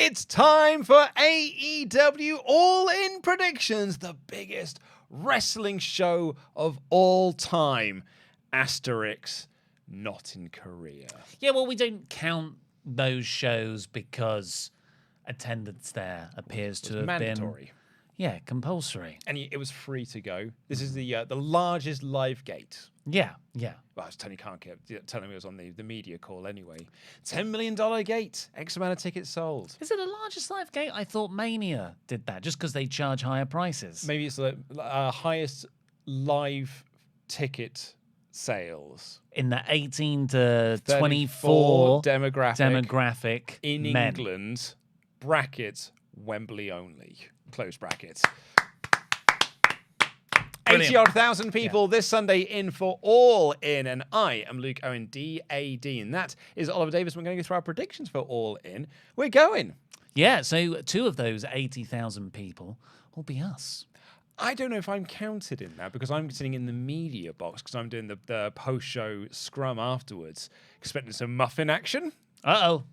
It's time for AEW All In predictions, the biggest wrestling show of all time. Asterix, not in Korea. Yeah, well, we don't count those shows because attendance there appears to have mandatory. been... Yeah, compulsory. And it was free to go. This is the largest live gate. Yeah. Well, I was telling telling me it was on the media call anyway. $10 million gate. X amount of tickets sold. Is it the largest live gate? I thought Mania did that just because they charge higher prices. Maybe it's the highest live ticket sales. In the 18 to 24 demographic in men. England, brackets, Wembley only. Close brackets. 80-odd thousand people this Sunday in for All In, and I am Luke Owen, DAD, and that is Oliver Davis. We're going to go through our predictions for All In. We're going. Yeah, so two of those 80,000 people will be us. I don't know if I'm counted in that because I'm sitting in the media box because I'm doing the post-show scrum afterwards, expecting some muffin action. Uh-oh.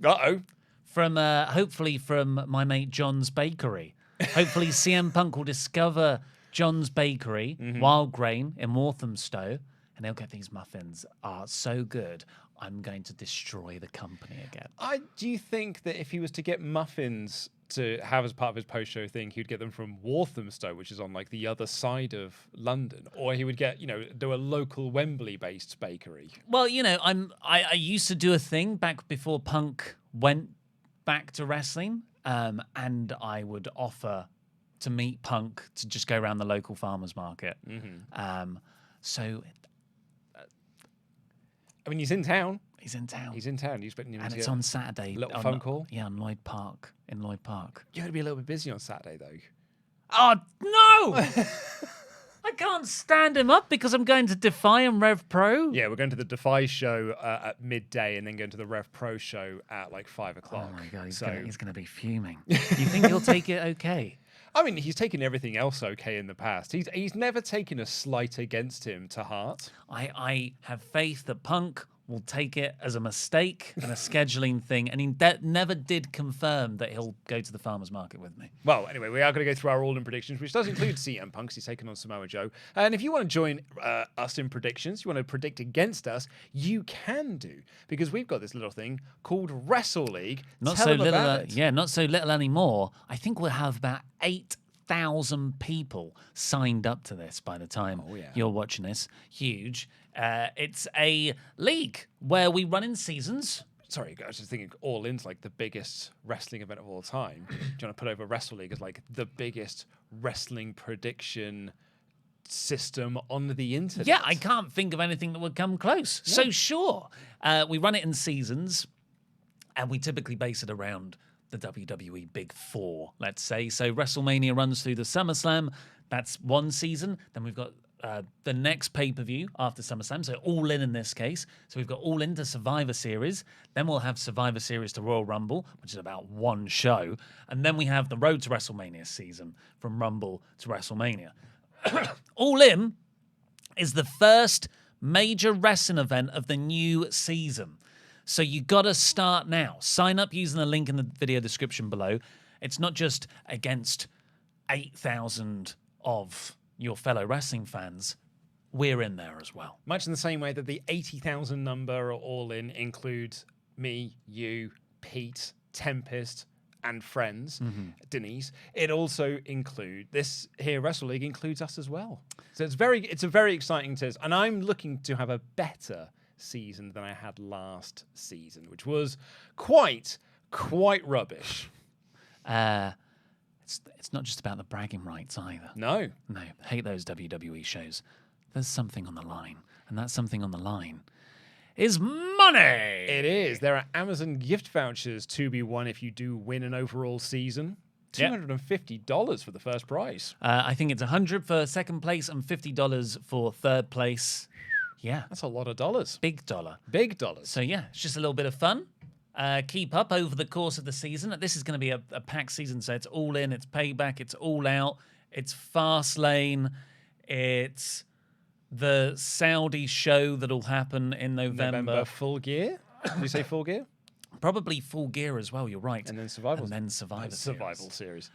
From hopefully from my mate John's Bakery. Hopefully CM Punk will discover John's Bakery, Wild Grain in Walthamstow, and they'll get these muffins are so good, I'm going to destroy the company again. Do you think that if he was to get muffins to have as part of his post-show thing, he'd get them from Walthamstow, which is on like the other side of London, or he would get, do a local Wembley-based bakery? Well, I used to do a thing back before Punk went back to wrestling, and I would offer to meet Punk to just go around the local farmers market. I mean, he's in town. He's in town. You expect him and to it's get on Saturday. A little phone call? Yeah, in Lloyd Park. You're going to be a little bit busy on Saturday, though. Oh, no! I can't stand him up because I'm going to Defy and Rev Pro. Yeah, we're going to the Defy show at midday and then going to the Rev Pro show at like 5 o'clock. Oh, my God. He's going to be fuming. You think he'll take it okay? I mean, he's taken everything else okay in the past. He's never taken a slight against him to heart. I have faith that Punk will take it as a mistake and a scheduling thing, and he never did confirm that he'll go to the farmer's market with me. Well, anyway, we are going to go through our all-in predictions, which does include CM Punk. He's taken on Samoa Joe. And if you want to join us in predictions, you want to predict against us, you can do, because we've got this little thing called Wrestle League. Not so little anymore. I think we'll have about 8,000 people signed up to this by the time you're watching this. Huge. It's a league where we run in seasons. Sorry, I was just thinking All In's like the biggest wrestling event of all time. Do you want to put over Wrestle League as like the biggest wrestling prediction system on the internet? Yeah, I can't think of anything that would come close. Yeah. So sure, we run it in seasons, and we typically base it around the WWE Big Four, let's say. So WrestleMania runs through the SummerSlam. That's one season. Then we've got the next pay-per-view after SummerSlam, so All In this case. So we've got All In to Survivor Series. Then we'll have Survivor Series to Royal Rumble, which is about one show. And then we have the Road to WrestleMania season from Rumble to WrestleMania. All In is the first major wrestling event of the new season. So you got to start now. Sign up using the link in the video description below. It's not just against 8,000 of your fellow wrestling fans. We're in there as well. Much in the same way that the 80,000 number All In includes me, you, Pete, Tempest, and friends, Denise. It also includes this here Wrestle League includes us as well. So it's a very exciting test, and I'm looking to have a better season than I had last season, which was quite rubbish. It's not just about the bragging rights either. No, hate those WWE shows. There's something on the line, and that something on the line is money. It is. There are Amazon gift vouchers to be won if you do win an overall season. $250 for the first prize. I think it's $100 for second place and $50 for third place. Yeah. That's a lot of dollars. Big dollar. Big dollars. So, yeah, it's just a little bit of fun. Keep up over the course of the season. This is going to be a packed season, so it's All In, it's Payback, it's All Out, it's Fastlane, it's the Saudi show that'll happen in November. Full Gear? Did you say Full Gear? Probably Full Gear as well. You're right. And then Survival. And then Survivor Series.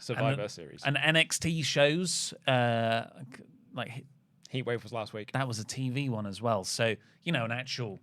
And NXT shows like Heatwave was last week. that was a TV one as well. So an actual.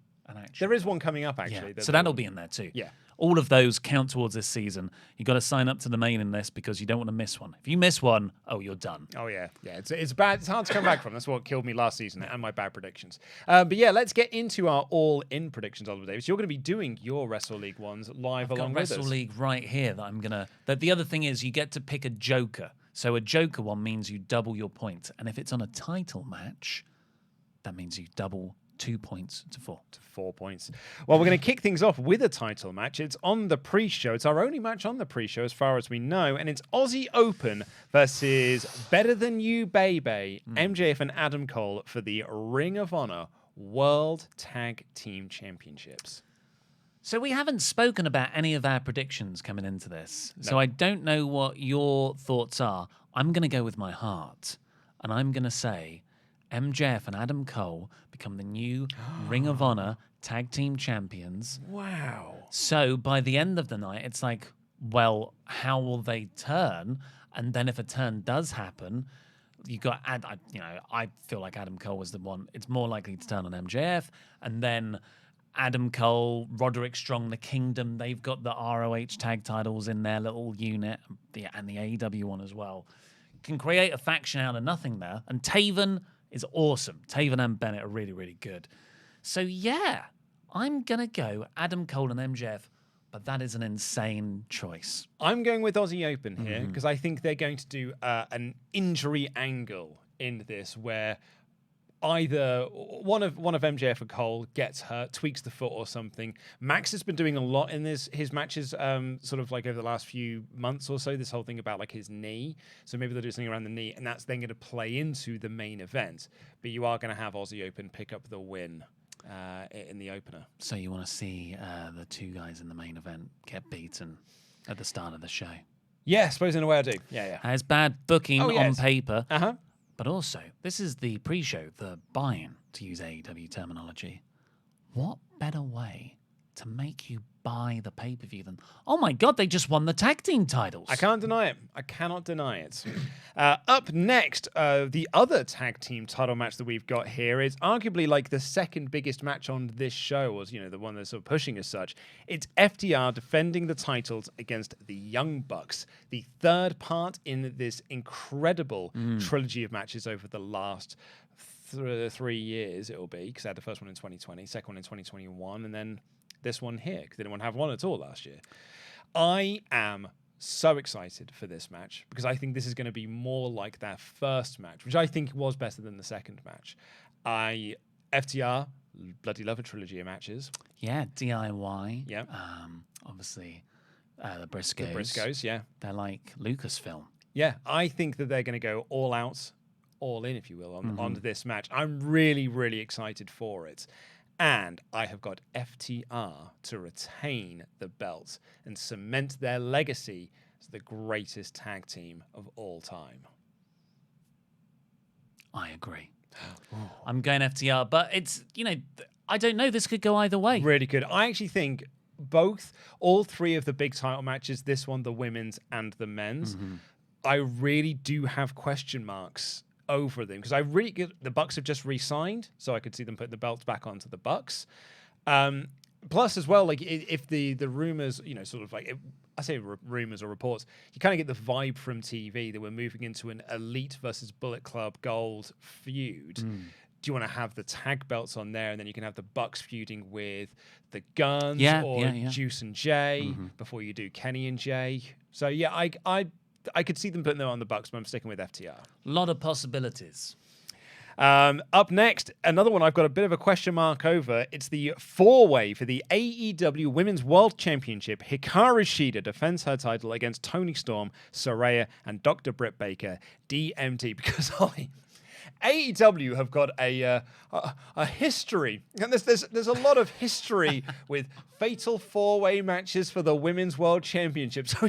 There is one coming up actually. So that'll be in there too. Yeah. All of those count towards this season. You got to sign up to the mailing list because you don't want to miss one. If you miss one, you're done. Oh yeah. It's bad. It's hard to come back from. That's what killed me last season and my bad predictions. But yeah, let's get into our all-in predictions, Oliver Davis. You're going to be doing your Wrestle League ones live along with us. Wrestle League right here that I'm gonna. The other thing is you get to pick a joker. So a joker one means you double your points, and if it's on a title match, that means you double 2 points to 4. 4 points. Well, we're going to kick things off with a title match. It's on the pre-show. It's our only match on the pre-show as far as we know, and it's Aussie Open versus Better Than You Baby, MJF and Adam Cole for the Ring of Honor World Tag Team Championships. So we haven't spoken about any of our predictions coming into this. No. So I don't know what your thoughts are. I'm going to go with my heart, and I'm going to say MJF and Adam Cole become the new Ring of Honor Tag Team Champions. Wow. So by the end of the night, it's like, well, how will they turn? And then if a turn does happen, I feel like Adam Cole was the one. It's more likely to turn on MJF. And then Adam Cole, Roderick Strong, the Kingdom, they've got the ROH tag titles in their little unit, and the AEW one as well. Can create a faction out of nothing there. And Taven is awesome. Taven and Bennett are really, really good. So yeah, I'm going to go Adam Cole and MJF, but that is an insane choice. I'm going with Aussie Open here because I think they're going to do an injury angle in this where either one of MJF or Cole gets hurt, tweaks the foot or something. Max has been doing a lot in his matches, sort of like over the last few months or so, this whole thing about like his knee. So maybe they'll do something around the knee, and that's then going to play into the main event. But you are going to have Aussie Open pick up the win in the opener. So you want to see the two guys in the main event get beaten at the start of the show? Yeah, I suppose in a way I do. Yeah. It's bad booking on paper. Uh-huh. But also, this is the pre-show, the buy-in, to use AEW terminology. What better way to make you buy the pay-per-view than, oh my God, they just won the tag team titles? I can't deny it. I cannot deny it. Up next, the other tag team title match that we've got here is arguably like the second biggest match on this show, or the one that's sort of pushing as such. It's FTR defending the titles against the Young Bucks, the third part in this incredible trilogy of matches over the last 3 years. It will be because I had the first one in 2020, second one in 2021, and then this one here because they didn't want to have one at all last year. I am so excited for this match because I think this is going to be more like their first match, which I think was better than the second match. FTR bloody love a trilogy of matches. Yeah, DIY. Yeah. Obviously, the Briscoes. The Briscoes, yeah. They're like Lucasfilm. Yeah, I think that they're going to go all out, all in, if you will, on this match. I'm really, really excited for it. And I have got FTR to retain the belt and cement their legacy as the greatest tag team of all time. I agree. I'm going FTR, but it's, I don't know. This could go either way. Really good. I actually think all three of the big title matches, this one, the women's and the men's, I really do have question marks over them because the Bucks have just re-signed, so I could see them putting the belts back onto the Bucks. Plus, as well, like if the rumors, sort of like I say rumors or reports, you kind of get the vibe from TV that we're moving into an Elite versus Bullet Club Gold feud. Do you want to have the tag belts on there, and then you can have the Bucks feuding with the Guns or Juice and Jay before you do Kenny and Jay? So yeah, I could see them putting them on the Bucks, but I'm sticking with FTR. A lot of possibilities. Up next, another one I've got a bit of a question mark over. It's the four-way for the AEW Women's World Championship. Hikaru Shida defends her title against Toni Storm, Saraya, and Dr. Britt Baker, DMT. Because AEW have got a history, and there's a lot of history with fatal four-way matches for the Women's World Championship. So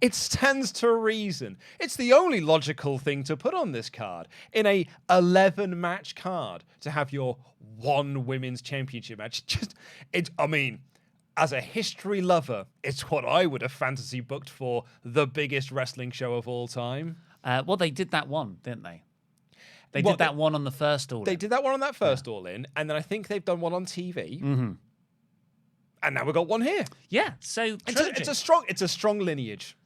it stands to reason. It's the only logical thing to put on this card in a 11-match card to have your one Women's Championship match. as a history lover, it's what I would have fantasy booked for the biggest wrestling show of all time. Well, they did that one, didn't they? They did that one on the first All In. They did that one on that first All In, and then I think they've done one on TV. Mm-hmm. And now we've got one here. Yeah, so it's a strong lineage.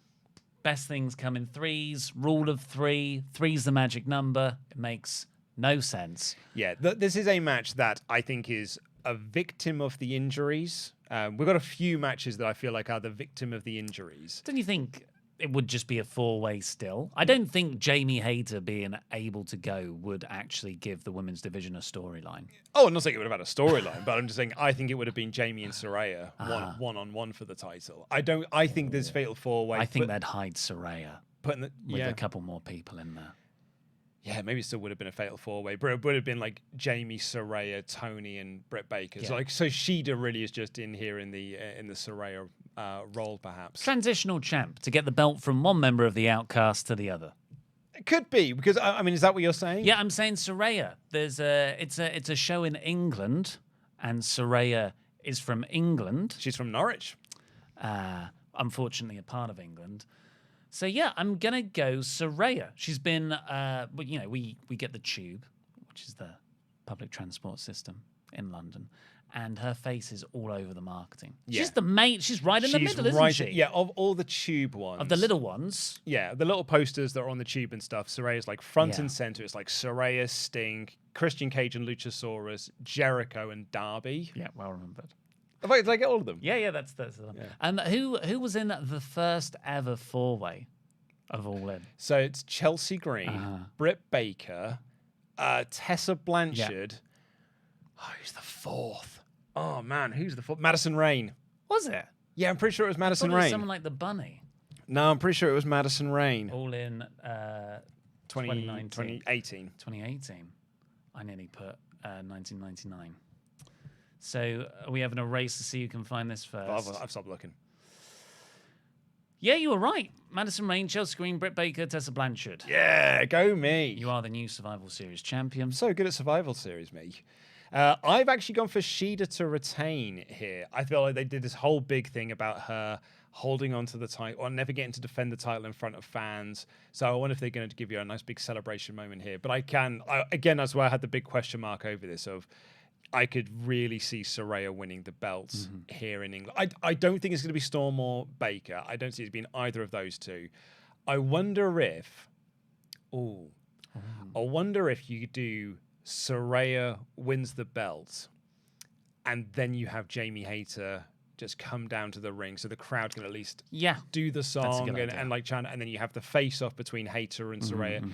Best things come in threes, rule of three. Three's the magic number. It makes no sense. Yeah, this is a match that I think is a victim of the injuries. We've got a few matches that I feel like are the victim of the injuries. Don't you think it would just be a four-way still? I don't think Jamie Hayter being able to go would actually give the women's division a storyline. Oh, I'm not saying it would have had a storyline, but I'm just saying I think it would have been Jamie and Saraya one-on-one for the title. I think there's fatal four-way. I think they'd hide Saraya with a couple more people in there. Yeah, maybe it still would have been a fatal four-way, but it would have been like Jamie, Saraya, Tony, and Britt Baker. Yeah. So Shida really is just in here in the Saraya role, perhaps. Transitional champ to get the belt from one member of the Outcast to the other. It could be, because I mean, is that what you're saying? Yeah, I'm saying Saraya. It's a show in England, and Saraya is from England. She's from Norwich. Unfortunately, a part of England. So yeah, I'm gonna go Saraya. She's been, we get the Tube, which is the public transport system in London, and her face is all over the marketing. Yeah. She's the main. She's right in the middle, isn't she? Yeah, of all the Tube ones, Of the little ones. Yeah, the little posters that are on the Tube and stuff. Saraya's like front and center. It's like Saraya, Sting, Christian Cage and Luchasaurus, Jericho and Darby. Yeah, well remembered. Did I get all of them? Yeah, that's the one. And who was in the first ever four-way of All In? So it's Chelsea Green, Britt Baker, Tessa Blanchard. Oh, who's the fourth? Oh man, who's the fourth? Madison Rayne. Was it? Yeah, I'm pretty sure it was Madison It was Rayne. someone like the Bunny. No, I'm pretty sure it was Madison Rayne. All In 2019. 2018. 2018. I nearly put 1999. So are we having a race to see who can find this first? I've stopped looking. Yeah, you were right. Madison Rayne, Chelsea Green, Britt Baker, Tessa Blanchard. Yeah, go me. You are the new Survival Series champion. So good at Survival Series, me. I've actually gone for Shida to retain here. I feel like they did this whole big thing about her holding on to the title or never getting to defend the title in front of fans. So I wonder if they're going to give you a nice big celebration moment here. But again, that's why I had the big question mark over this of I could really see Saraya winning the belts here in England. I don't think it's going to be Storm or Baker. I don't see it being either of those two. I wonder if you do Saraya wins the belt and then you have Jamie Hayter just come down to the ring so the crowd can at least do the song and like chant, and then you have the face-off between Hayter and Saraya.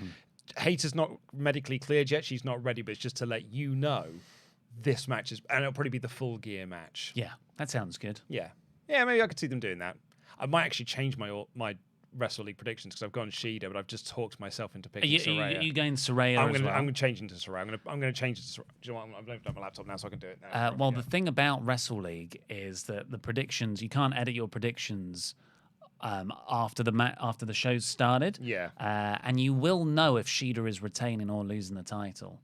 Hayter's not medically cleared yet. She's not ready, but it's just to let you know this match is, and it'll probably be the Full Gear match. Yeah, that sounds good. Yeah, maybe I could see them doing that. I might actually change my Wrestle League predictions because I've gone Shida, but I've just talked myself into picking Saraya. Are you going Saraya I'm as well? I'm going to change into Saraya. I'm going to change it to Saraya. Do you know what? I've opened up my laptop now, so I can do it now. Well, the thing about Wrestle League is that the predictions, you can't edit your predictions after the show's started. Yeah. And you will know if Shida is retaining or losing the title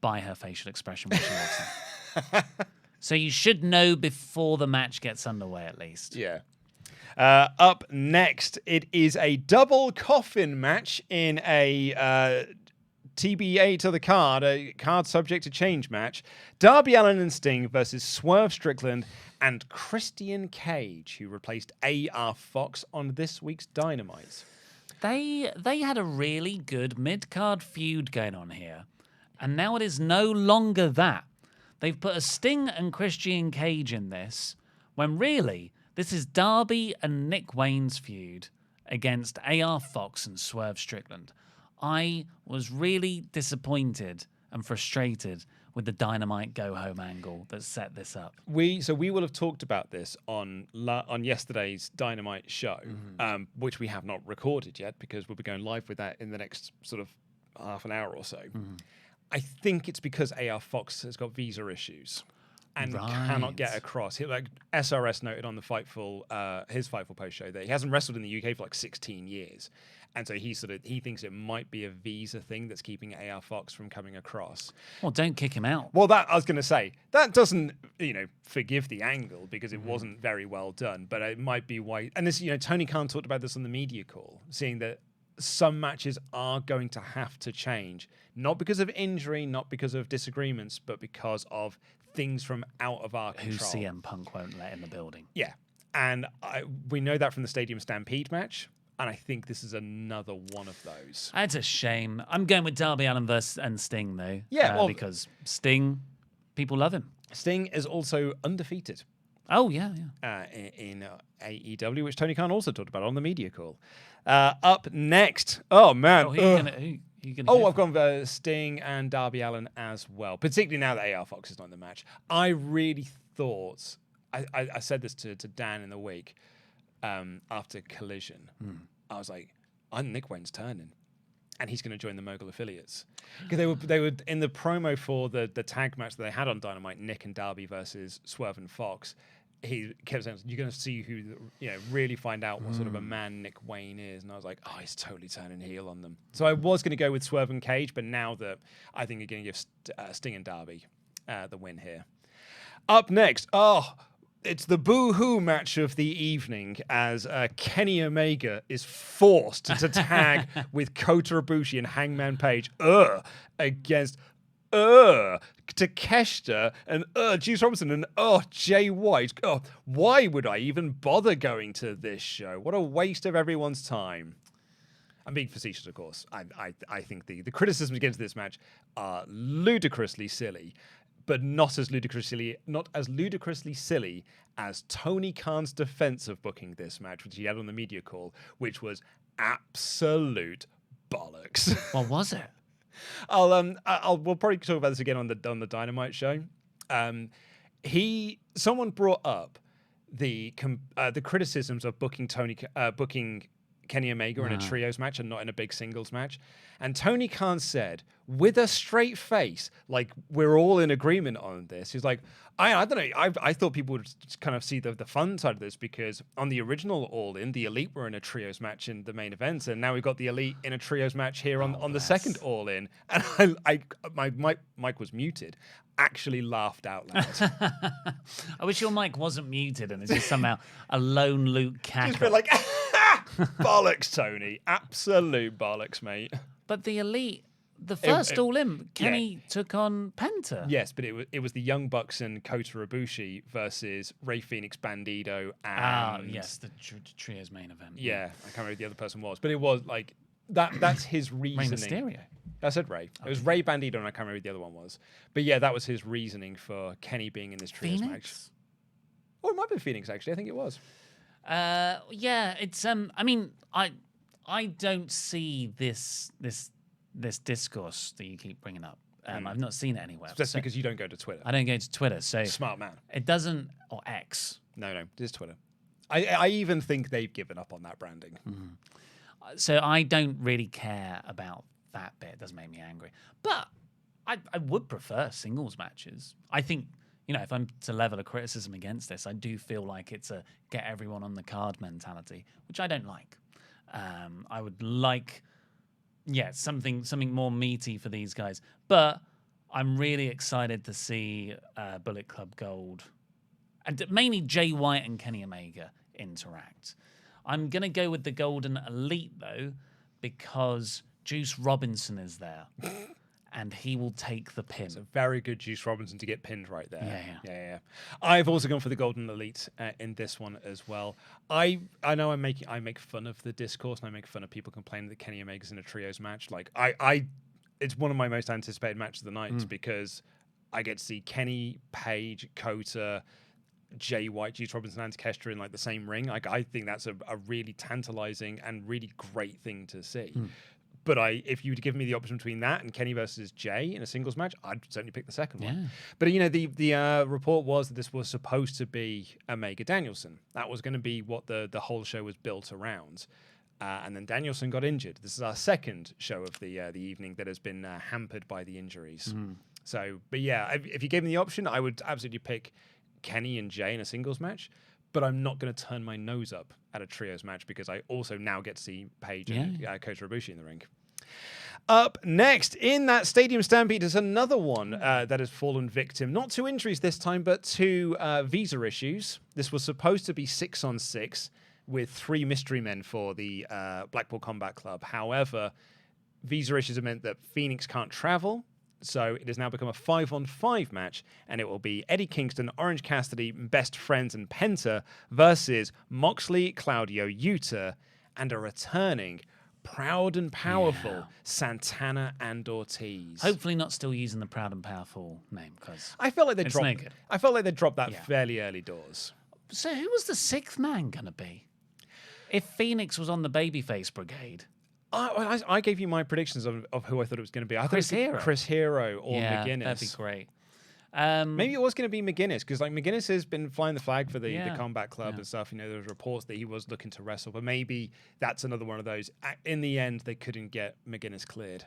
by her facial expression when she walks in. So you should know before the match gets underway, at least. Yeah. Up next, it is a double coffin match in a TBA to the card, a card subject to change match. Darby Allin and Sting versus Swerve Strickland and Christian Cage, who replaced AR Fox on this week's Dynamite. They had a really good mid-card feud going on here. And now it is no longer that. They've put a Sting and Christian Cage in this, when really, this is Darby and Nick Wayne's feud against AR Fox and Swerve Strickland. I was really disappointed and frustrated with the Dynamite go-home angle that set this up. We will have talked about this on yesterday's Dynamite show, which we have not recorded yet because we'll be going live with that in the next sort of half an hour or so. I think it's because AR Fox has got visa issues. and cannot get across. Like SRS noted on the his Fightful post show that he hasn't wrestled in the UK for like 16 years. And so he thinks it might be a visa thing that's keeping AR Fox from coming across. Well, don't kick him out. Well, that I was going to say, that doesn't, forgive the angle because it wasn't very well done, but it might be why. And this, Tony Khan talked about this on the media call, seeing that some matches are going to have to change, not because of injury, not because of disagreements, but because of things from out of our control. Who CM Punk won't let in the building. Yeah. And we know that from the Stadium Stampede match. And I think this is another one of those. That's a shame. I'm going with Darby Allin and Sting, though. Yeah, because Sting, people love him. Sting is also undefeated. Oh, yeah. In AEW, which Tony Khan also talked about on the media call. Up next. Oh, man. Who are you gonna I've gone Sting and Darby Allin as well, particularly now that AR Fox is not in the match. I really thought, I said this to Dan in the week, after Collision, I was like, I'm Nick Wayne's turning, and he's going to join the Mogul affiliates, because they were in the promo for the tag match that they had on Dynamite, Nick and Darby versus Swerve and Fox. He kept saying, you're going to see who, really find out what sort of a man Nick Wayne is. And I was like, oh, he's totally turning heel on them. So I was going to go with Swerve and Cage, but now that I think you're going to give Sting and Darby the win here. Up next, it's the boo-hoo match of the evening as Kenny Omega is forced to tag with Kota Ibushi and Hangman Page against Takeshita and Juice Robinson and Jay White. Why would I even bother going to this show? What a waste of everyone's time. I'm being facetious, of course. I think the criticisms against this match are ludicrously silly, but not as ludicrously silly as Tony Khan's defense of booking this match, which he had on the media call, which was absolute bollocks. What was it? We'll probably talk about this again on the Dynamite show. Someone brought up the criticisms of booking Kenny Omega in a trios match and not in a big singles match. And Tony Khan said, with a straight face, like, we're all in agreement on this. He's like, I don't know. I thought people would kind of see the fun side of this, because on the original All In, the Elite were in a trios match in the main event, and now we've got the Elite in a trios match here on the second All In. And my mic was muted. Actually laughed out loud. I wish your mic wasn't muted and it's just somehow a lone Luke cackle. Just been like, bollocks, Tony. Absolute bollocks, mate. But the Elite, the first All In, Kenny took on Penta. Yes, but it was the Young Bucks and Kota Ibushi versus Rey Fenix, Bandito, and... yes, the trio's main event. Yeah, I can't remember who the other person was. But it was like, that's his reasoning. Rey Mysterio. I said Ray. It was Ray Bandito, and I can't remember who the other one was. But yeah, that was his reasoning for Kenny being in this trios match. Oh, it might be Phoenix, actually. I think it was. Yeah, it's... I mean, I don't see this discourse that you keep bringing up. I've not seen it anywhere. That's because you don't go to Twitter. I don't go to Twitter, so... Smart man. It doesn't... Or X. No, it is Twitter. I even think they've given up on that branding. Mm-hmm. So I don't really care about that bit. It doesn't make me angry. But I would prefer singles matches. I think, if I'm to level a criticism against this, I do feel like it's a get everyone on the card mentality, which I don't like. I would like... Yeah, something more meaty for these guys. But I'm really excited to see Bullet Club Gold and mainly Jay White and Kenny Omega interact. I'm going to go with the Golden Elite, though, because Juice Robinson is there. And he will take the pin. It's a very good Juice Robinson to get pinned right there. Yeah. I've also gone for the Golden Elite in this one as well. I know I make fun of the discourse and I make fun of people complaining that Kenny Omega's in a trios match. Like it's one of my most anticipated matches of the night because I get to see Kenny, Page, Kota, Jay White, Juice Robinson, and Takeshita in like the same ring. Like I think that's a really tantalizing and really great thing to see. But if you'd give me the option between that and Kenny versus Jay in a singles match, I'd certainly pick the second one. But the report was that this was supposed to be Omega Danielson. That was going to be what the whole show was built around. And then Danielson got injured. This is our second show of the evening that has been hampered by the injuries. So, but yeah, if you gave me the option, I would absolutely pick Kenny and Jay in a singles match. But I'm not going to turn my nose up at a trios match because I also now get to see Paige and Kota Ibushi in the ring. Up next in that Stadium Stampede is another one that has fallen victim, not to injuries this time, but to visa issues. This was supposed to be 6-on-6 with 3 mystery men for the Blackpool Combat Club. However, visa issues have meant that Phoenix can't travel. So it has now become a 5-on-5 match, and it will be Eddie Kingston, Orange Cassidy, Best Friends, and Penta versus Moxley, Claudio, Yuta, and a returning Proud and Powerful Santana and Ortiz. Hopefully not still using the Proud and Powerful name, because I felt like they dropped that fairly early doors. So who was the 6th man going to be? If Phoenix was on the babyface brigade. I gave you my predictions of who I thought it was going to be. I Chris thought it was Chris Hero or McGuinness. That'd be great. Maybe it was going to be McGuinness, because like McGuinness has been flying the flag for the Combat Club and stuff. You know, there was reports that he was looking to wrestle, but maybe that's another one of those. In the end, they couldn't get McGuinness cleared.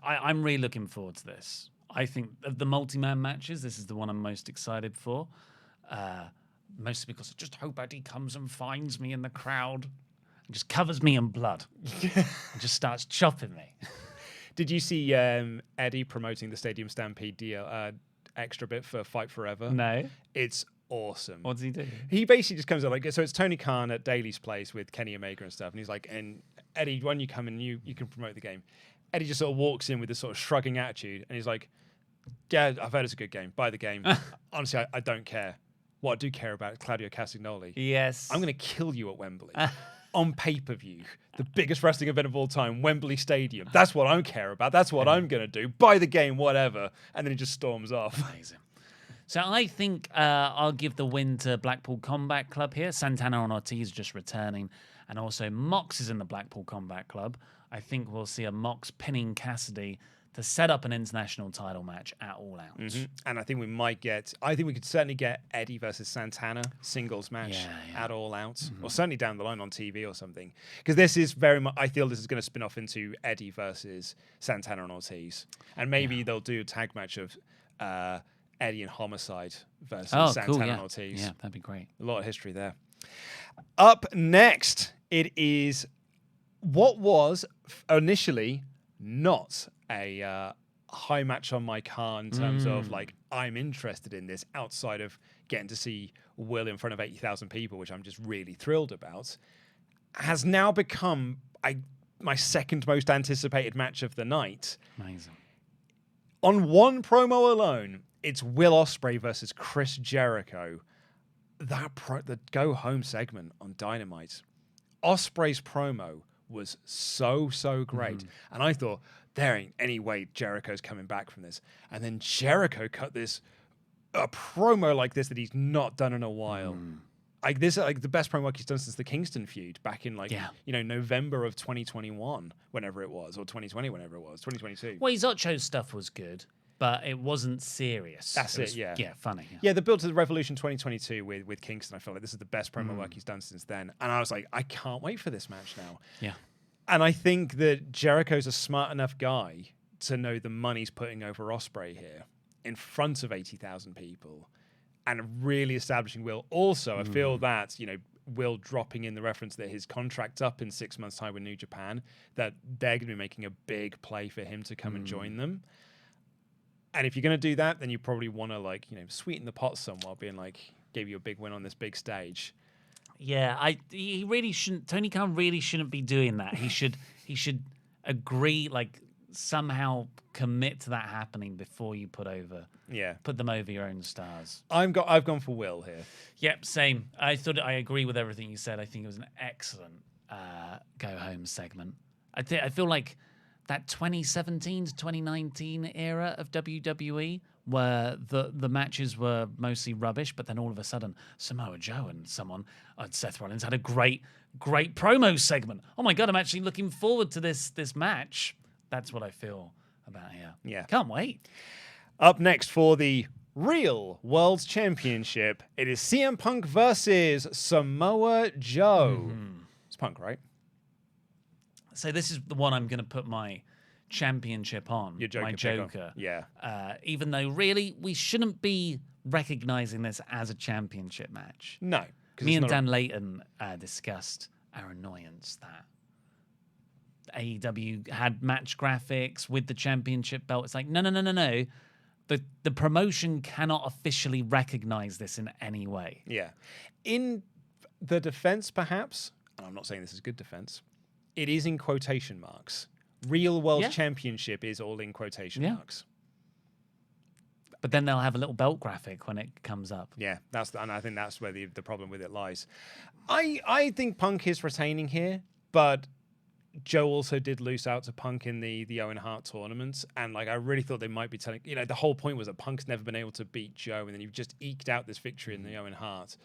I'm really looking forward to this. I think of the multi-man matches, this is the one I'm most excited for. Mostly because I just hope Eddie comes and finds me in the crowd and just covers me in blood and just starts chopping me. Did you see Eddie promoting the Stadium Stampede deal, extra bit for Fight Forever? No. It's awesome. What does he do? He basically just comes out like, so it's Tony Khan at Daly's place with Kenny Omega and stuff. And he's like, and Eddie, when you come in, you can promote the game. Eddie just sort of walks in with this sort of shrugging attitude. And he's like, yeah, I've heard it's a good game. Buy the game. Honestly, I don't care. What I do care about is Claudio Castagnoli. Yes. I'm going to kill you at Wembley. On pay-per-view, the biggest wrestling event of all time, Wembley Stadium. That's what I care about. That's what I'm going to do. Buy the game, whatever. And then he just storms off. Amazing. So I think I'll give the win to Blackpool Combat Club here. Santana and Ortiz just returning. And also Mox is in the Blackpool Combat Club. I think we'll see a Mox pinning Cassidy to set up an international title match at All Out. Mm-hmm. And I think we could certainly get Eddie versus Santana singles match at All Out, or certainly down the line on TV or something. Because this is very much, I feel this is going to spin off into Eddie versus Santana and Ortiz. And maybe they'll do a tag match of Eddie and Homicide versus Santana and Ortiz. Yeah, that'd be great. A lot of history there. Up next, it is what was initially not a high match on my card in terms of like I'm interested in this outside of getting to see Will in front of 80,000 people, which I'm just really thrilled about, has now become my second most anticipated match of the night. Amazing. On one promo alone, it's Will Ospreay versus Chris Jericho. The go home segment on Dynamite, Ospreay's promo was so great, and I thought, there ain't any way Jericho's coming back from this. And then Jericho cut a promo like this that he's not done in a while. This is the best promo he's done since the Kingston feud back in November of 2021, whenever it was, or 2020, whenever it was, 2022. Well, his Ocho stuff was good, but it wasn't serious. Yeah, funny. Yeah, the build to the Revolution 2022 with Kingston, I felt like this is the best promo work he's done since then. And I was like, I can't wait for this match now. Yeah. And I think that Jericho's a smart enough guy to know the money's putting over Ospreay here in front of 80,000 people and really establishing Will. Also, I feel that, Will dropping in the reference that his contract's up in 6 months' time with New Japan, that they're going to be making a big play for him to come and join them. And if you're going to do that, then you probably want to sweeten the pot somewhat, being like, gave you a big win on this big stage. Yeah, he really shouldn't. Tony Khan really shouldn't be doing that. He should agree, somehow commit to that happening before you put them over your own stars. I've gone for Will here. Yep, same. I agree with everything you said. I think it was an excellent go home segment. I feel like that 2017 to 2019 era of WWE, where the matches were mostly rubbish, but then all of a sudden Samoa Joe and Seth Rollins had a great promo segment. Oh my God, I'm actually looking forward to this match. That's what I feel about here. Yeah. Can't wait. Up next for the Real World Championship, it is CM Punk versus Samoa Joe. It's Punk, right? So this is the one I'm going to put my championship on, Your Joker my pick Joker. on. Yeah. Even though really we shouldn't be recognizing this as a championship match. No. Me and Dan Layton discussed our annoyance that AEW had match graphics with the championship belt. It's like, no. The promotion cannot officially recognize this in any way. Yeah. In the defense, perhaps, and I'm not saying this is good defense, it is in quotation marks. Real World Championship is all in quotation marks. But then they'll have a little belt graphic when it comes up. Yeah, and I think that's where the problem with it lies. I think Punk is retaining here, but Joe also did lose out to Punk in the Owen Hart tournament, and I really thought they might be telling, the whole point was that Punk's never been able to beat Joe, and then you've just eked out this victory in the Owen Hart.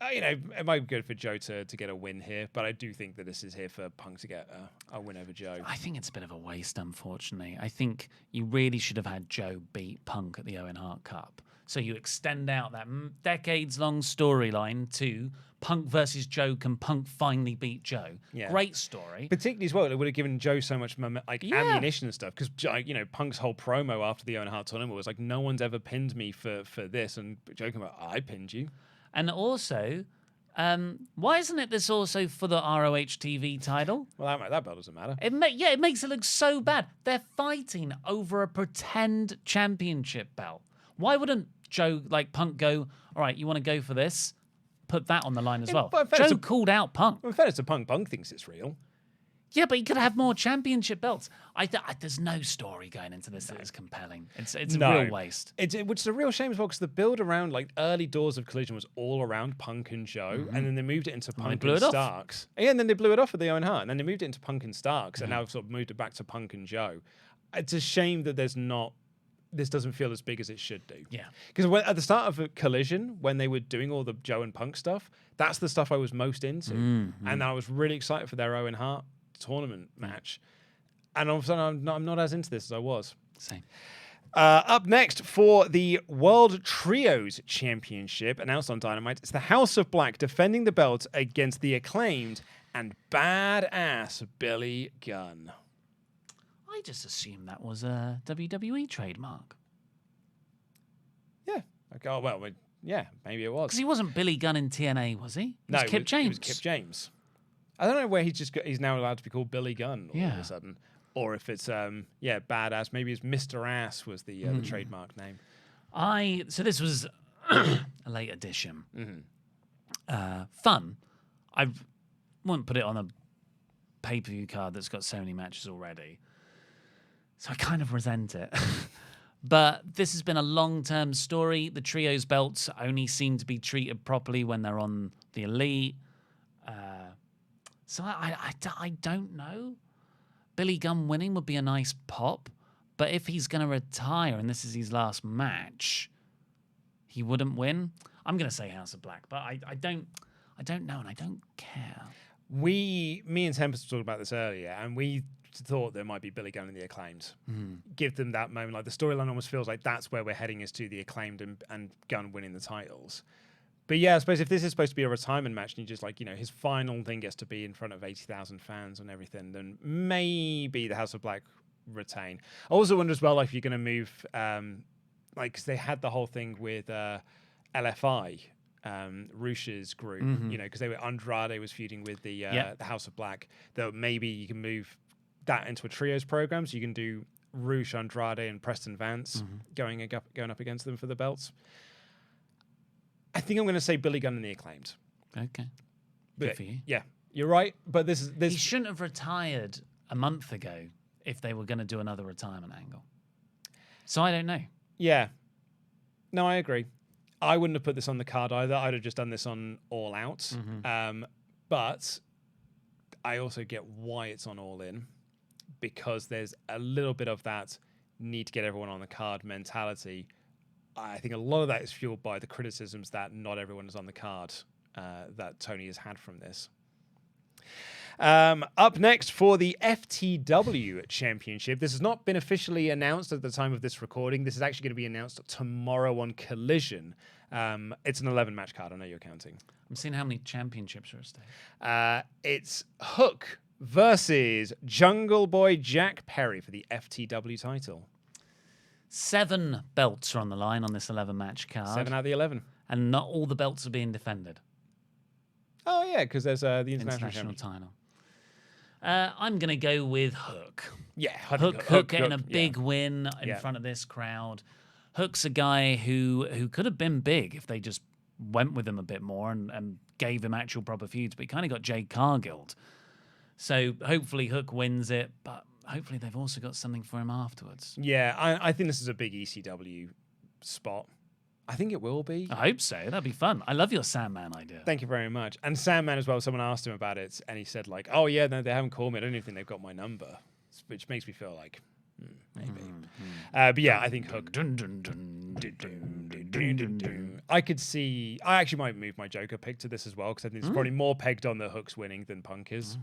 It might be good for Joe to get a win here, but I do think that this is here for Punk to get a win over Joe. I think it's a bit of a waste, unfortunately. I think you really should have had Joe beat Punk at the Owen Hart Cup. So you extend out that decades-long storyline to Punk versus Joe. Can Punk finally beat Joe? Yeah. Great story. Particularly as well, it would have given Joe so much ammunition and stuff. Because Punk's whole promo after the Owen Hart tournament was like, no one's ever pinned me for this. And Joe came out, I pinned you. And also, why isn't it this also for the ROH TV title? Well, that belt doesn't matter. It makes it look so bad. They're fighting over a pretend championship belt. Why wouldn't Joe, Punk, go, all right, you want to go for this? Put that on the line as well. Joe called out Punk. Well, in fairness to Punk, Punk thinks it's real. Yeah, but he could have more championship belts. There's no story going into this that is compelling. It's a real waste. Which is a real shame as well, because the build around early doors of Collision was all around Punk and Joe, and then they moved it into Punk and Starks. Yeah, and then they blew it off at the Owen Hart, and then they moved it into Punk and Starks, and now sort of moved it back to Punk and Joe. It's a shame that this doesn't feel as big as it should do. Yeah. Because at the start of Collision, when they were doing all the Joe and Punk stuff, that's the stuff I was most into. And I was really excited for their Owen Hart tournament match. And all of a sudden, I'm not as into this as I was. Same. Up next for the World Trios Championship, announced on Dynamite, it's the House of Black defending the belt against the Acclaimed and badass Billy Gunn. I just assumed that was a WWE trademark. Yeah. Okay. Oh, well, yeah, maybe it was. Because he wasn't Billy Gunn in TNA, was he? No, Kip James. It was Kip James. I don't know where he's now allowed to be called Billy Gunn all of a sudden. Or if it's, badass. Maybe it's Mr. Ass was the trademark name. So this was a late edition. Fun. I wouldn't put it on a pay-per-view card that's got so many matches already. So I kind of resent it. But this has been a long-term story. The trios belts only seem to be treated properly when they're on the Elite. So I don't know. Billy Gunn winning would be a nice pop. But if he's going to retire and this is his last match, he wouldn't win. I'm going to say House of Black, but I don't know and I don't care. Me and Tempest talked about this earlier, and we thought there might be Billy Gunn and the Acclaimed. Give them that moment. The storyline almost feels like that's where we're heading, is to the Acclaimed and Gunn winning the titles. But yeah, I suppose if this is supposed to be a retirement match and you just his final thing gets to be in front of 80,000 fans and everything, then maybe the House of Black retain. I also wonder as well, if you're going to move, because they had the whole thing with LFI, Rush's group, because Andrade was feuding with the House of Black, that maybe you can move that into a trios program, so you can do Rush, Andrade, and Preston Vance going up against them for the belts. I think I'm going to say Billy Gunn and the Acclaimed. Okay. Good for you. Yeah, you're right. But this he shouldn't have retired a month ago if they were going to do another retirement angle. So I don't know. Yeah. No, I agree. I wouldn't have put this on the card either. I'd have just done this on All Out. But I also get why it's on All In, because there's a little bit of that need to get everyone on the card mentality. I think a lot of that is fueled by the criticisms that not everyone is on the card that Tony has had from this. Up next for the FTW Championship. This has not been officially announced at the time of this recording. This is actually going to be announced tomorrow on Collision. It's an 11-match card. I know you're counting. I'm seeing how many championships are at stake. It's Hook versus Jungle Boy Jack Perry for the FTW title. 7 belts are on the line on this 11-match card. 7 out of the 11. And not all the belts are being defended. Oh, yeah, because there's the international title. I'm going to go with Hook. Yeah, Hook getting a big win in front of this crowd. Hook's a guy who could have been big if they just went with him a bit more and gave him actual proper feuds, but he kind of got Jade Cargilled. So hopefully Hook wins it, but hopefully they've also got something for him afterwards. Yeah, I think this is a big ECW spot. I think it will be. I hope so. That'd be fun. I love your Sandman idea. Thank you very much. And Sandman as well, someone asked him about it, and he said, like, oh, yeah, no, they haven't called me. I don't even think they've got my number, which makes me feel like, maybe. But yeah, I think Hook. I could see... I actually might move my Joker pick to this as well, because I think it's probably more pegged on the Hook's winning than Punk is.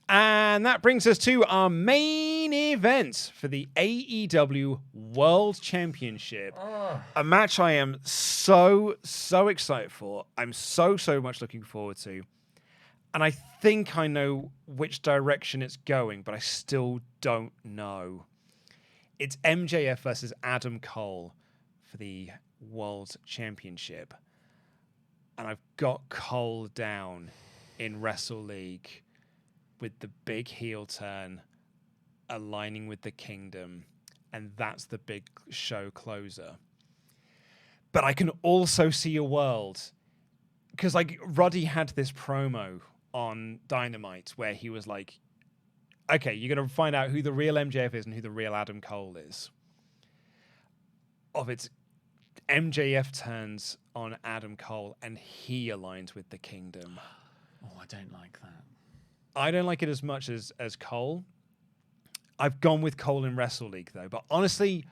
And that brings us to our main event for the AEW World Championship. A match I am so excited for. I'm so much looking forward to. And I think I know which direction it's going, but I still don't know. It's MJF versus Adam Cole for the World Championship. And I've got Cole down in Wrestle League with the big heel turn aligning with the Kingdom, and that's the big show closer. But I can also see a world, because like Roddy had this promo on Dynamite where he was like, okay, you're going to find out who the real MJF is and who the real Adam Cole is. Of its MJF turns on Adam Cole and he aligns with the Kingdom. Oh, I don't like that. I don't like it as much as Cole. I've gone with Cole in Wrestle League, though. But honestly,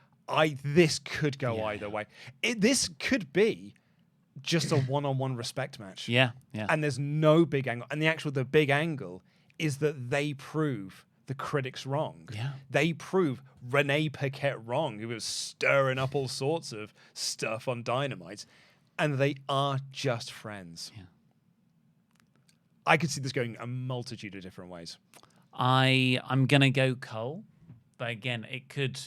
this could go either way. This could be just a one-on-one respect match. Yeah. And there's no big angle. And the big angle is that they prove the critics wrong. Yeah. They prove Renee Paquette wrong, who was stirring up all sorts of stuff on Dynamite. And they are just friends. Yeah. I could see this going a multitude of different ways. I'm gonna go Cole, but again, it could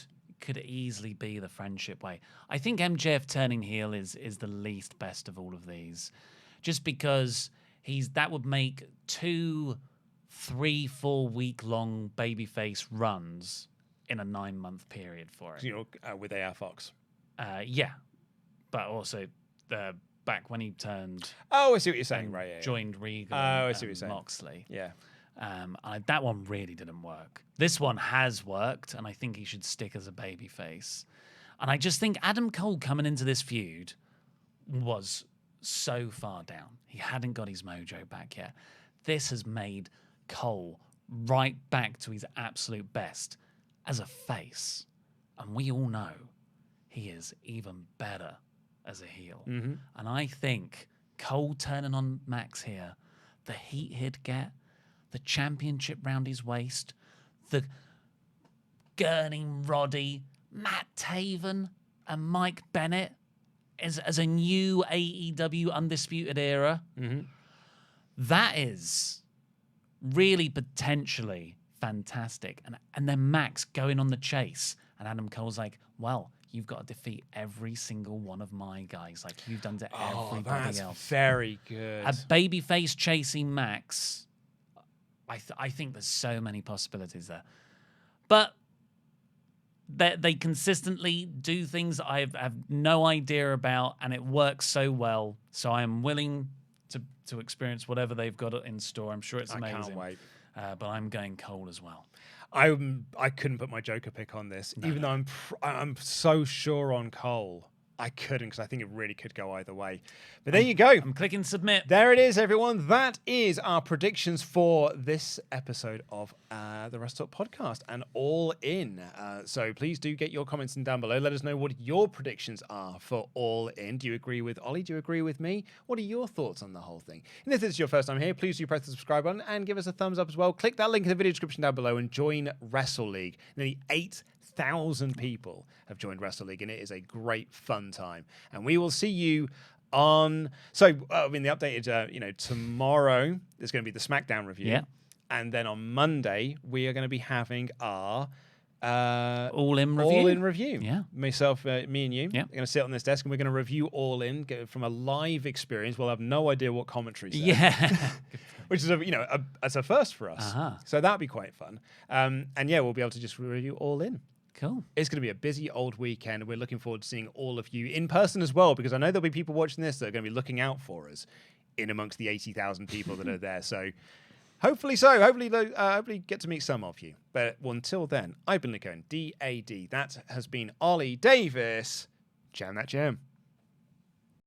easily be the friendship way. I think MJF turning heel is the least best of all of these, just because that would make 2, 3, 4 week long babyface runs in a 9-month period for it. With AR Fox. Yeah, but also back when he turned. Oh, I see what you're saying. Right. Yeah, joined Regal. I see what you're saying. Moxley. Yeah. That one really didn't work. This one has worked, and I think he should stick as a babyface. And I just think Adam Cole coming into this feud was so far down. He hadn't got his mojo back yet. This has made Cole right back to his absolute best as a face. And we all know he is even better as a heel. Mm-hmm. And I think Cole turning on Max here, the heat he'd get, the championship round his waist, the gurning Roddy, Matt Taven, and Mike Bennett as a new AEW Undisputed Era. Mm-hmm. That is really potentially fantastic. And then Max going on the chase, and Adam Cole's like, well, you've got to defeat every single one of my guys like you've done to everybody else. Very good. A babyface chasing Max, I think there's so many possibilities there. But they consistently do things that I have no idea about, and it works so well. So I am willing to experience whatever they've got in store. I'm sure it's amazing. I can't wait. But I'm going Cole as well. I couldn't put my Joker pick on this, even though I'm so sure on Cole. I couldn't, because I think it really could go either way. But there you go. I'm clicking submit. There it is, everyone. That is our predictions for this episode of the WrestleTalk Podcast and All In. So please do get your comments in down below. Let us know what your predictions are for All In. Do you agree with Ollie? Do you agree with me? What are your thoughts on the whole thing? And if this is your first time here, please do press the subscribe button and give us a thumbs up as well. Click that link in the video description down below and join Wrestle League. Nearly 8,000 people have joined Wrestle League, and it is a great fun time. And we will see you on. So, the updated, tomorrow there's going to be the SmackDown review. Yeah. And then on Monday, we are going to be having our All In review. All In review. Yeah. Myself, me and you. Yeah. We're going to sit on this desk and we're going to review All In from a live experience. We'll have no idea what commentary said. Yeah. Which is, as a first for us. So that'd be quite fun. And yeah, we'll be able to just review All In. Cool. It's going to be a busy old weekend. We're looking forward to seeing all of you in person as well, because I know there'll be people watching this that are going to be looking out for us in amongst the 80,000 people that are there. So hopefully hopefully get to meet some of you. But until then, I've been Luke Owen, DAD. That has been Ollie Davis. Jam that jam.